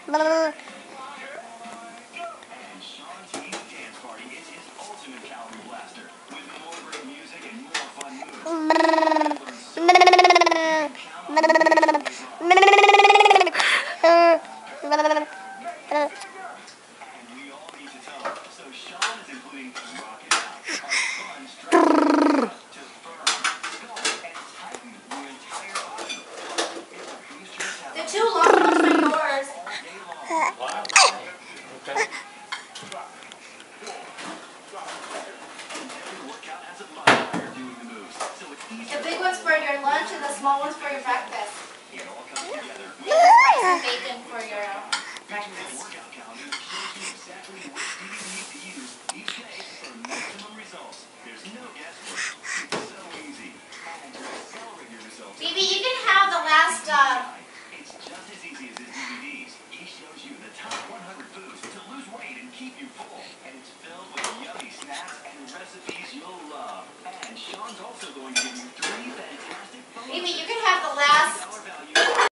Sean's Easy Dance Party is his ultimate calorie blaster. With more great music and more fun moves. And we all need to tell him. So Sean is including Rock It Out, a fun stretch to firm, sculpt, and tighten the entire body. It's a boost your talent The two long ones are yours. all day long. Wow. Okay. Every workout has a modifier doing the moves, so it's easy. The big one's for your lunch and the small one's for your breakfast. It all comes together. You have rice and bacon for your breakfast. Workout calendar shows you exactly which DVD to use each day for maximum results. There's no guesswork. It's so easy. And to accelerate your results, Phoebe, you can have the last, it's just as easy as his DVDs. He shows you the top 100 foods to lose weight and keep you full. And it's filled with yummy snacks and recipes you'll love. And Sean's also going to give you 3 fantastic bonus Phoebe, you can have the last